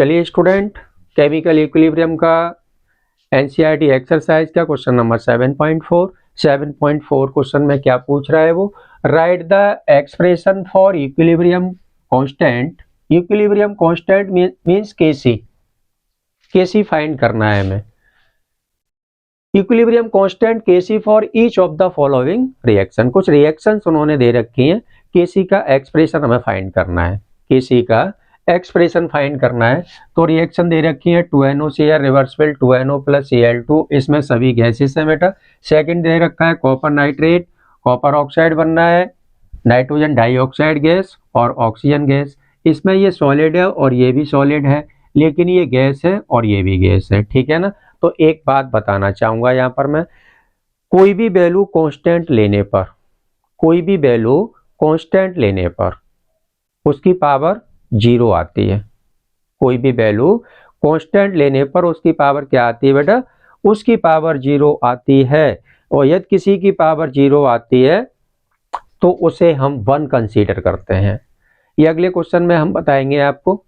चलिए student, chemical equilibrium का NCERT exercise का क्वेश्चन नंबर 7.4 क्वेश्चन में क्या पूछ रहा है वो, write the expression for equilibrium constant. Equilibrium constant means KC find करना है हमें। Equilibrium constant KC for each of the following reaction. कुछ रिएक्शंस उन्होंने दे रखी हैं, केसी का एक्सप्रेशन हमें फाइंड करना है। केसी का एक्सप्रेशन फाइंड करना है तो रिएक्शन दे रखी है 2NOCl reversible 2NO plus Cl2, इसमें सभी गैसेस है बेटा। सेकंड दे रखा है कॉपर नाइट्रेट, कॉपर ऑक्साइड बनना है, नाइट्रोजन डाइऑक्साइड गैस और ऑक्सीजन गैस। इसमें ये सॉलिड है और ये भी सॉलिड है, लेकिन ये गैस है और ये भी गैस है, ठीक है ना। तो एक बात बताना चाहूंगा यहाँ पर मैं, कोई भी वैल्यू कांस्टेंट लेने पर, कोई भी वैल्यू कांस्टेंट लेने पर उसकी पावर 0 आती है। कोई भी वैल्यू कांस्टेंट लेने पर उसकी पावर क्या आती है बेटा, उसकी पावर 0 आती है। और यदि किसी की पावर 0 आती है तो उसे हम 1 कंसीडर करते हैं। ये अगले क्वेश्चन में हम बताएंगे आपको,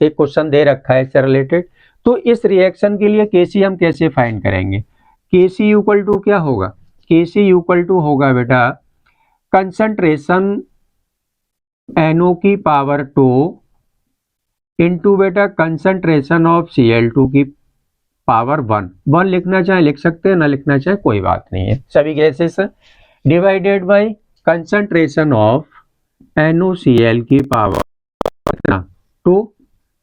एक क्वेश्चन दे रखा है इससे रिलेटेड। तो इस रिएक्शन के लिए केसी हम कैसे फाइंड करेंगे। केसी इक्वल टू क्या होगा, केसी इक्वल टू होगा बेटा कंसंट्रेशन NO की पावर 2 इंटू बेटा कंसंट्रेशन ऑफ Cl2 की पावर 1 लिखना चाहे लिख सकते हैं, ना लिखना चाहे कोई बात नहीं है, सभी gases divided by concentration of NOCl की पावर 2,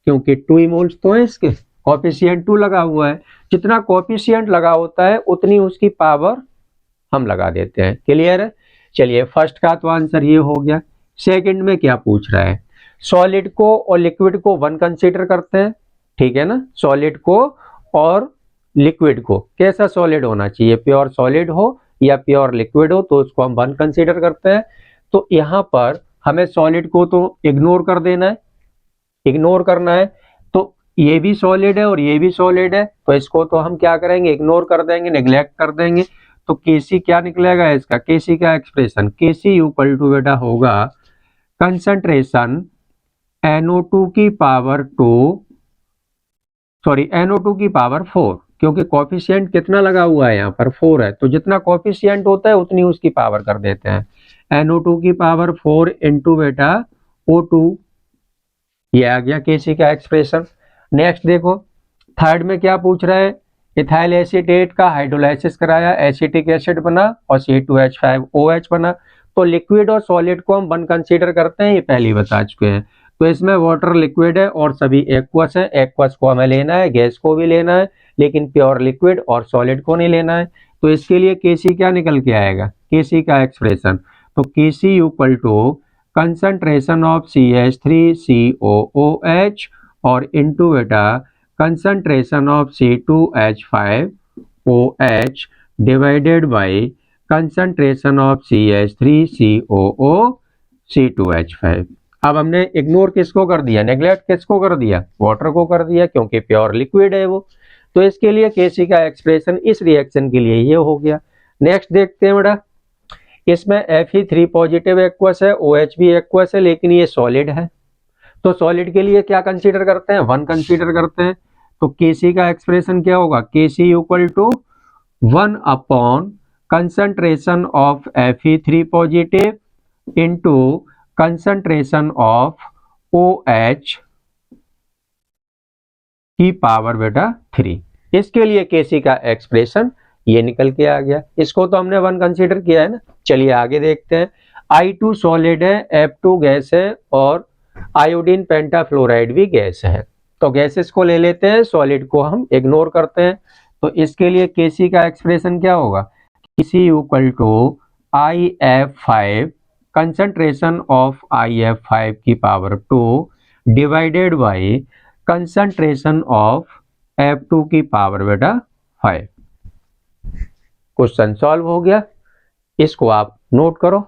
क्योंकि 2 मोल्स तो है इसके, कोफिशिएंट 2 लगा हुआ है। जितना कोफिशिएंट लगा होता है उतनी उसकी पावर हम लगा देते हैं। क्लियर है। चलिए फर्स्ट का तो आंसर ये हो गया। सेकंड में क्या पूछ रहा है, सॉलिड को और लिक्विड को 1 कंसीडर करते हैं, ठीक है ना। सॉलिड को और लिक्विड को, कैसा सॉलिड होना चाहिए, प्योर सॉलिड हो या प्योर लिक्विड हो, तो उसको हम 1 कंसीडर करते हैं। तो यहाँ पर हमें सॉलिड को तो इग्नोर कर देना है, इग्नोर करना है। तो ये भी सॉलिड है और ये भी सॉलिड है, तो इसको तो हम क्या करेंगे, इग्नोर कर देंगे, नेग्लेक्ट कर देंगे। तो केसी क्या निकलेगा इसका, केसी का एक्सप्रेशन, केसी इक्वल टू बेटा होगा कंसंट्रेशन NO2 की पावर 2, सॉरी NO2 की पावर 4, क्योंकि कोफिशिएंट कितना लगा हुआ है यहाँ पर 4 है, तो जितना कोफिशिएंट होता है उतनी उसकी पावर कर देते हैं। NO2 की पावर 4 इंटू बेटा O2, ये आ गया केसी का एक्सप्रेशन। नेक्स्ट देखो, थर्ड में क्या पूछ रहा है, इथाइल एसीटेट का हाइड्रोलाइसिस कराया, एसिटिक एसिड बना और C2H5OH बना। तो लिक्विड और सॉलिड को हम 1 कंसीडर करते हैं, ये पहले ही बता चुके हैं। तो इसमें वाटर लिक्विड है और सभी एक्वस है, एक्वस को हमें लेना है, गैस को भी लेना है, लेकिन प्योर लिक्विड और सॉलिड को नहीं लेना है। तो इसके लिए केसी क्या निकल के आएगा, केसी का एक्सप्रेशन। तो KC equal to concentration of CH3COOH और इंटू बेटा concentration of C2H5OH divided by concentration of CH3COO C2H5। अब हमने इग्नोर किसको कर दिया, नेग्लेक्ट किसको कर दिया, वाटर को कर दिया, क्योंकि प्योर लिक्विड है वो। तो इसके लिए केसी का एक्सप्रेशन इस रिएक्शन के लिए ये हो गया। नेक्स्ट देखते हैं बेटा, इसमें Fe3 पॉजिटिव एक्वस है, OH भी एक्वस है, लेकिन ये सॉलिड है। तो सॉलिड के लिए क्या कंसीडर करते हैं, 1 कंसीडर करते हैं। तो केसी का एक्सप्रेशन क्या होगा, KC equal to 1 upon concentration of Fe3 positive into concentration of OH की पावर बेटा 3। इसके लिए केसी का एक्सप्रेशन ये निकल के आ गया। इसको तो हमने 1 कंसीडर किया है ना। चलिए आगे देखते हैं। I2 सॉलिड है, F2 गैस है और आयोडीन पेंटाफ्लोराइड भी गैस है। तो गैसेस को ले लेते हैं, सॉलिड को हम इग्नोर करते हैं। तो इसके लिए केसी का एक्सप्रेशन क्या होगा, KC equal to IF5 concentration of IF5 की power 2 divided by concentration of F2 की पावर बेटा 5। क्वेश्चन सॉल्व हो गया, इसको आप नोट करो।